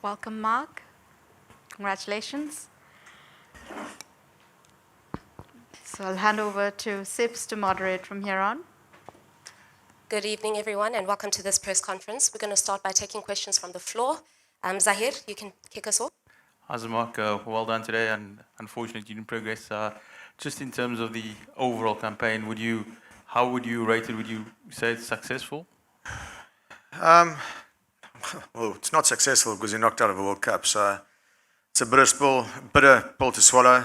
Welcome, Mark. Congratulations. So I'll hand over to Sips to moderate from here on. Good evening, everyone, and welcome to this press conference. We're going to start by taking questions from the floor. Zahir, you can kick us off. Hi, Mark. Well done today, and unfortunately, you didn't progress. Just in terms of the overall campaign, how would you rate it? Would you say it's successful? Well, it's not successful because you're knocked out of a World Cup, so it's a bitter pill to swallow.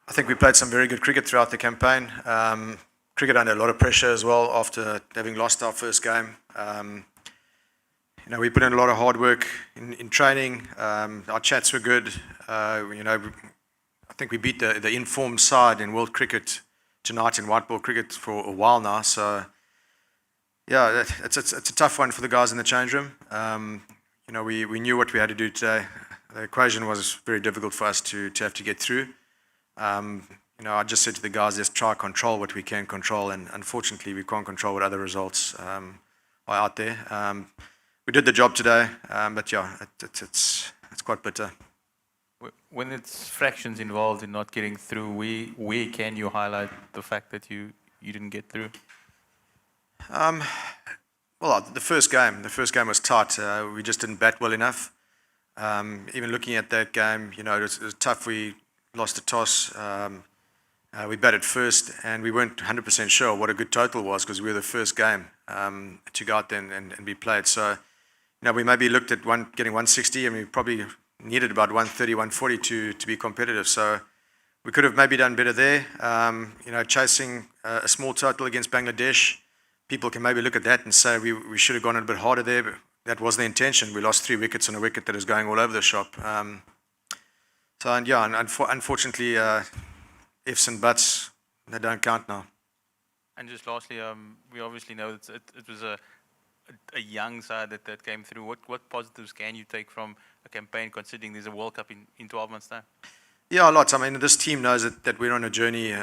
I think we played some very good cricket throughout the campaign. Cricket under a lot of pressure as well after having lost our first game. We put in a lot of hard work in training. Our chats were good. I think we beat the informed side in world cricket tonight in white ball cricket for a while now. So, yeah, it's a tough one for the guys in the change room. We knew what we had to do today. The equation was very difficult for us to have to get through. I just said to the guys, let's try control what we can control, and unfortunately, we can't control what other results are out there. We did the job today, but yeah, it's quite bitter. When it's fractions involved in not getting through, where can you highlight the fact that you didn't get through? Well, the first game was tight. We just didn't bat well enough. Even looking at that game, it was tough. We lost the toss. We batted first, and we weren't 100% sure what a good total was because we were the first game to go out there and be played. So, we maybe looked at getting 160, and we probably needed about 130, 140 to be competitive. So we could have maybe done better there. Chasing a small total against Bangladesh, people can maybe look at that and say we should have gone a bit harder there, but that wasn't the intention. We lost 3 wickets on a wicket that is going all over the shop. Unfortunately, ifs and buts, they don't count now. And just lastly, we obviously know that it was a young side that came through. What positives can you take from a campaign, considering there's a World Cup in 12 months' time? Yeah, lots. I mean, this team knows that we're on a journey,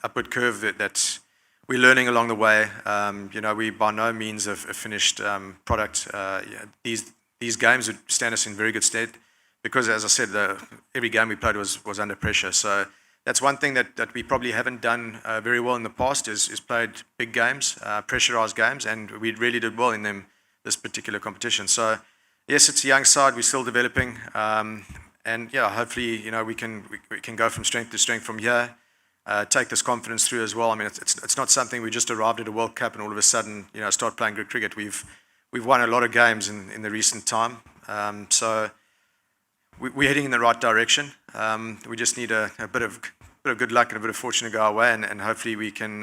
upward curve that we're learning along the way. We by no means a finished product. These games would stand us in very good stead because, as I said, every game we played was under pressure. So that's one thing that we probably haven't done very well in the past is played big games, pressurized games, and we really did well in them this particular competition. So yes, it's a young side. We're still developing, and yeah, hopefully we can go from strength to strength from here. Take this confidence through as well. I mean, it's not something we just arrived at a World Cup and all of a sudden start playing good cricket. We've won a lot of games in the recent time, so we're heading in the right direction. We just need a bit of good luck and a bit of fortune to go our way, and hopefully we can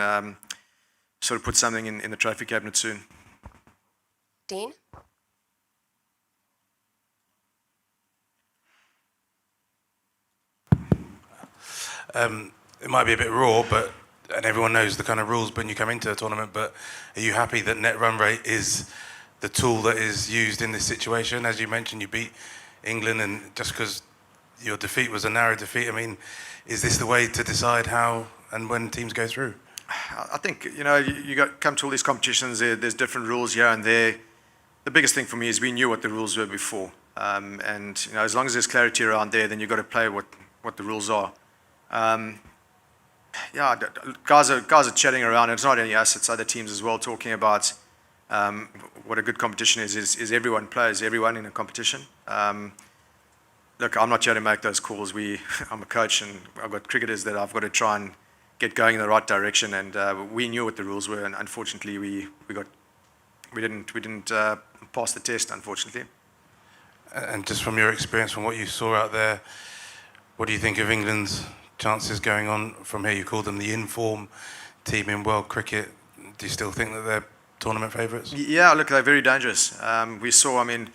sort of put something in the trophy cabinet soon. Dean? It might be a bit raw, and everyone knows the kind of rules when you come into a tournament, but are you happy that net run rate is the tool that is used in this situation? As you mentioned, you beat England, and just because your defeat was a narrow defeat, I mean, is this the way to decide how and when teams go through? I think, come to all these competitions, there's different rules here and there. The biggest thing for me is we knew what the rules were before. And as long as there's clarity around there, then you've got to play what the rules are. Guys are chatting around. It's not only us, it's other teams as well talking about what a good competition is everyone plays everyone in a competition. Look, I'm not here to make those calls. I'm a coach, and I've got cricketers that I've got to try and get going in the right direction. And we knew what the rules were, and unfortunately, we didn't pass the test. Unfortunately. And just from your experience, from what you saw out there, what do you think of England's chances going on from here? You called them the inform team in world cricket. Do you still think that they're tournament favourites? Yeah, look, they're very dangerous. We saw, I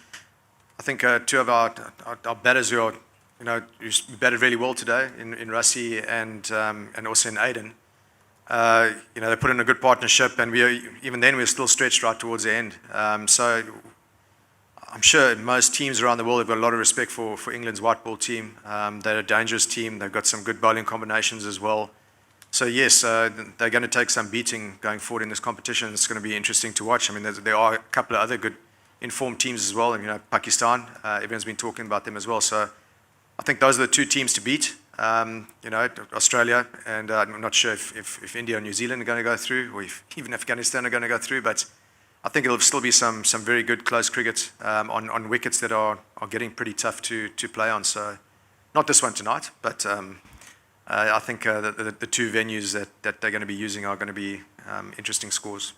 think 2 of our batters who batted really well today in Rassie and also in Aiden. They put in a good partnership, and even then we were still stretched right towards the end. So I'm sure most teams around the world have got a lot of respect for England's white ball team. They're a dangerous team. They've got some good bowling combinations as well. So yes, they're going to take some beating going forward in this competition. It's going to be interesting to watch. I mean, there are a couple of other good informed teams as well. And, Pakistan, everyone's been talking about them as well. So I think those are the two teams to beat. Australia, and I'm not sure if India or New Zealand are going to go through, or if even Afghanistan are going to go through, but I think it'll still be some very good close cricket on wickets that are getting pretty tough to play on. So not this one tonight, but I think the two venues that they're going to be using are going to be interesting scores.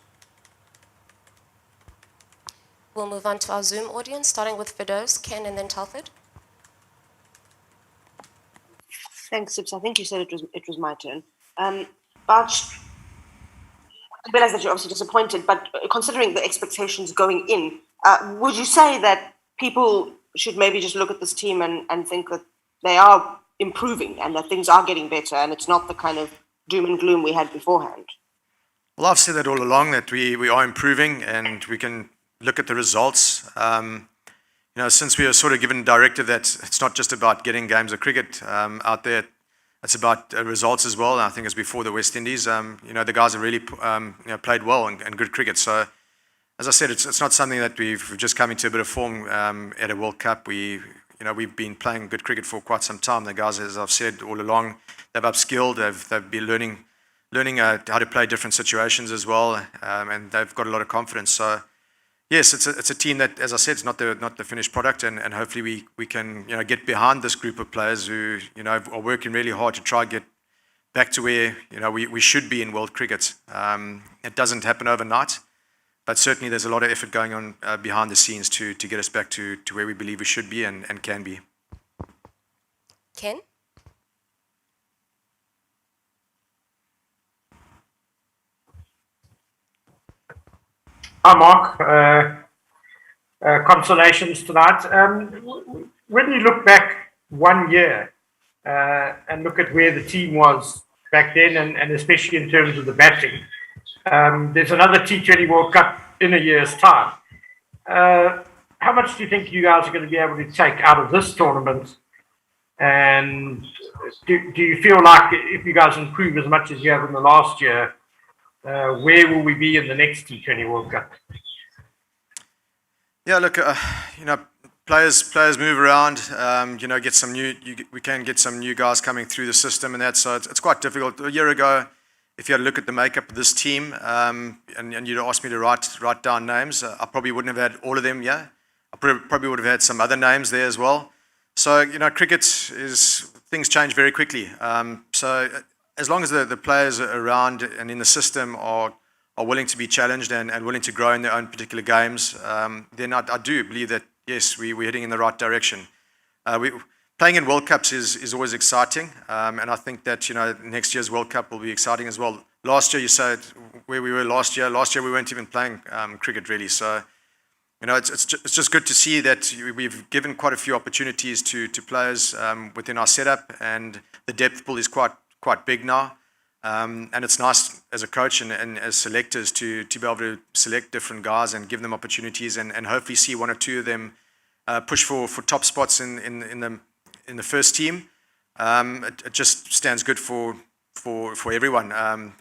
We'll move on to our Zoom audience, starting with Fidos, Ken, and then Telford. Thanks, Sips. I think you said it was my turn. But I realize that you're obviously disappointed, but considering the expectations going in, would you say that people should maybe just look at this team and think that they are improving and that things are getting better and it's not the kind of doom and gloom we had beforehand? Well, I've said that all along, that we are improving and we can look at the results. Since we were sort of given a directive that it's not just about getting games of cricket out there, it's about results as well. And I think it's before the West Indies. The guys have really played well and good cricket. So, as I said, it's not something that we've just come into a bit of form at a World Cup. We've been playing good cricket for quite some time. The guys, as I've said all along, they've upskilled. They've been learning how to play different situations as well, and they've got a lot of confidence. So. Yes, it's a team that, as I said, it's not the finished product, and hopefully we can get behind this group of players who are working really hard to try and get back to where we should be in world cricket. It doesn't happen overnight, but certainly there's a lot of effort going on behind the scenes to get us back to where we believe we should be and can be. Ken? Hi, Mark. Consolations tonight. When you look back 1 year and look at where the team was back then, and especially in terms of the batting, there's another T20 World Cup in a year's time. How much do you think you guys are going to be able to take out of this tournament? And do you feel like if you guys improve as much as you have in the last year, where will we be in the next T20 World Cup? Yeah, look, players move around. Get some we can get some new guys coming through the system, and that. So it's quite difficult. A year ago, if you had a look at the makeup of this team, and you'd asked me to write down names, I probably wouldn't have had all of them. Yeah, I probably would have had some other names there as well. So cricket things change very quickly. So as long as the players around and in the system are willing to be challenged and willing to grow in their own particular games, then I do believe that, yes, we're heading in the right direction. Playing in World Cups is always exciting, and I think that next year's World Cup will be exciting as well. Last year, you said where we were last year. Last year, we weren't even playing cricket really. So it's just good to see that we've given quite a few opportunities to players within our setup, and the depth pool is quite big now. And it's nice as a coach and as selectors to be able to select different guys and give them opportunities and hopefully see one or two of them push for top spots in the first team. It just stands good for everyone, and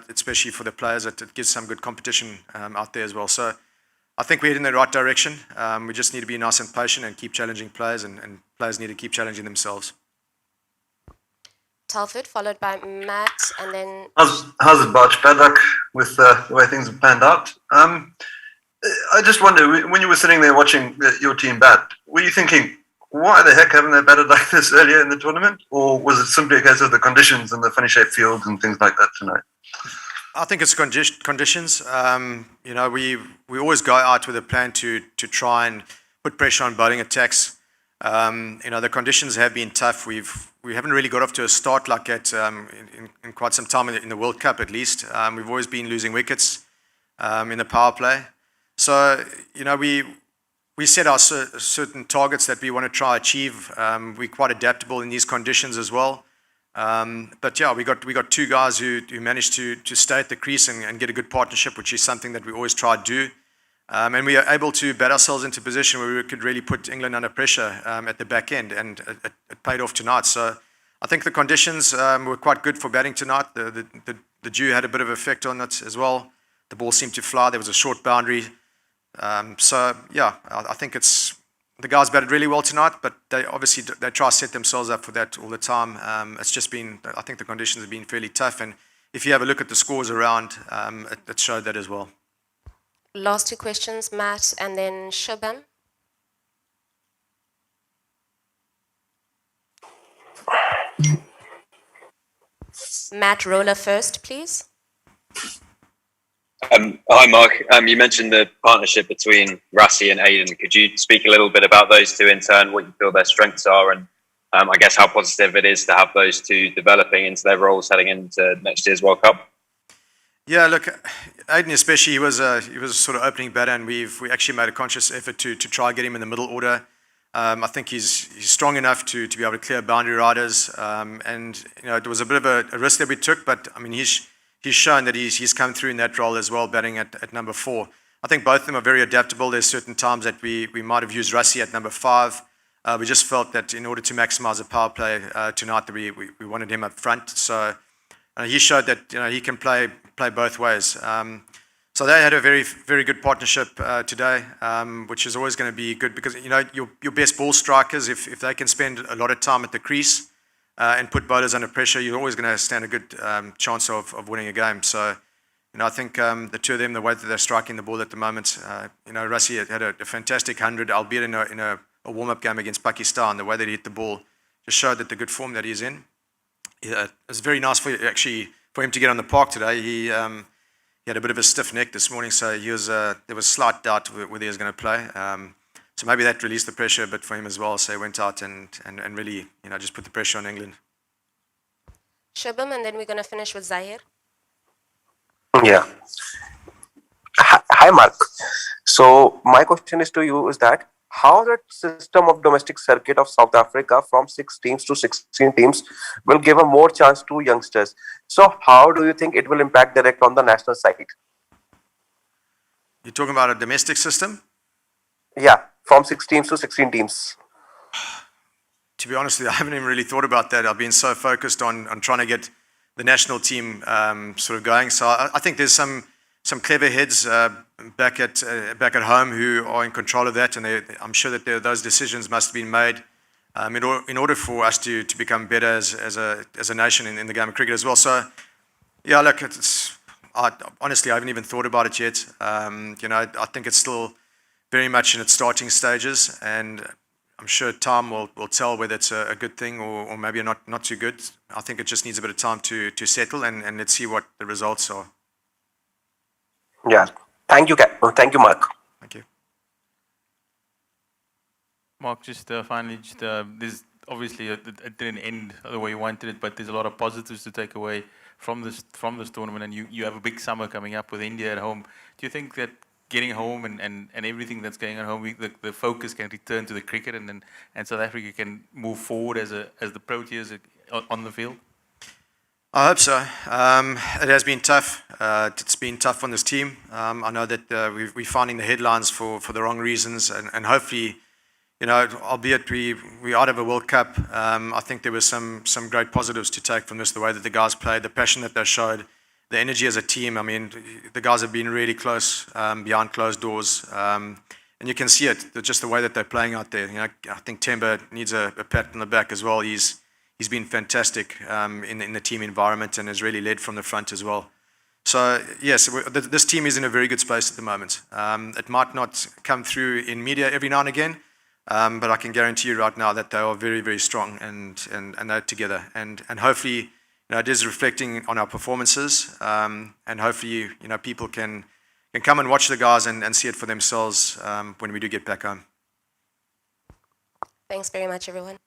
especially for the players, it gives some good competition out there as well. So I think we're heading in the right direction. We just need to be nice and patient and keep challenging players, and players need to keep challenging themselves. Telford, followed by Matt, and then... How's it, Boucher? Bad luck with the way things have panned out. I just wonder, when you were sitting there watching your team bat, were you thinking, why the heck haven't they batted like this earlier in the tournament? Or was it simply a case of the conditions and the funny-shaped fields and things like that tonight? I think it's conditions. We always go out with a plan to try and put pressure on bowling attacks. The conditions have been tough. We haven't really got off to a start like that in quite some time in the World Cup, at least. We've always been losing wickets in the power play. So we set our certain targets that we want to try achieve. We're quite adaptable in these conditions as well. But yeah, we got two guys who managed to stay at the crease and get a good partnership, which is something that we always try to do. And we are able to bat ourselves into a position where we could really put England under pressure at the back end, and it paid off tonight. So I think the conditions were quite good for batting tonight. The dew had a bit of effect on it as well. The ball seemed to fly. There was a short boundary. So yeah, I think the guys batted really well tonight, but they obviously they try to set themselves up for that all the time. It's just been, I think the conditions have been fairly tough, and if you have a look at the scores around, it showed that as well. Last two questions, Matt and then Shubham. Matt Roller first, please. Hi, Mark. You mentioned the partnership between Rassie and Aiden. Could you speak a little bit about those two in turn, what you feel their strengths are, and I guess how positive it is to have those two developing into their roles heading into next year's World Cup? Yeah, look, Aiden especially, he was a sort of opening batter, and we actually made a conscious effort to try and get him in the middle order. I think he's strong enough to be able to clear boundary riders, and it was a bit of a risk that we took, but I mean he's shown that he's come through in that role as well, batting at number 4. I think both of them are very adaptable. There's certain times that we might have used Rassie at number 5. We just felt that in order to maximise the power play tonight, that we wanted him up front. So he showed that he can play both ways. So they had a very, very good partnership today, which is always going to be good because your best ball strikers, if they can spend a lot of time at the crease and put bowlers under pressure, you're always going to stand a good chance of winning a game. So I think the two of them, the way that they're striking the ball at the moment, Rassie had a fantastic 100, albeit in a warm-up game against Pakistan. The way that he hit the ball just showed that the good form that he's in. Yeah, it was very nice for him to get on the park today. He had a bit of a stiff neck this morning, so there was slight doubt whether he was going to play. So maybe that released the pressure a bit for him as well. So he went out and really just put the pressure on England. Shubham, and then we're going to finish with Zahir. Yeah. Hi, Mark. So my question is to you is that how that system of domestic circuit of South Africa from 6 teams to 16 teams will give a more chance to youngsters. So how do you think it will impact direct on the national side? You're talking about a domestic system? Yeah, from 6 teams to 16 teams. To be honest with you, I haven't even really thought about that. I've been so focused on trying to get the national team sort of going. So I think there's some clever heads back at home who are in control of that, and I'm sure that those decisions must have been made in order for us to become better as a nation in the game of cricket as well. So yeah, look, honestly, I haven't even thought about it yet. I think it's still very much in its starting stages, and I'm sure time will tell whether it's a good thing or maybe not too good. I think it just needs a bit of time to settle, and let's see what the results are. Yeah. Thank you, Mark. Thank you. Mark, just finally, there's obviously it didn't end the way you wanted it, but there's a lot of positives to take away from this tournament, and you have a big summer coming up with India at home. Do you think that getting home and everything that's going on home, the focus can return to the cricket, and South Africa can move forward as the Proteas on the field? I hope so. It has been tough. It's been tough on this team. I know that we're finding the headlines for the wrong reasons, and hopefully, albeit we're out of a World Cup, I think there were some great positives to take from this, the way that the guys played, the passion that they showed, the energy as a team. I mean, the guys have been really close behind closed doors, and you can see it, just the way that they're playing out there. I think Temba needs a pat on the back as well. He's been fantastic in the team environment and has really led from the front as well. So yes, this team is in a very good space at the moment. It might not come through in media every now and again, but I can guarantee you right now that they are very, very strong and they're together. And hopefully, it is reflecting on our performances. And hopefully, people can come and watch the guys and see it for themselves when we do get back home. Thanks very much, everyone.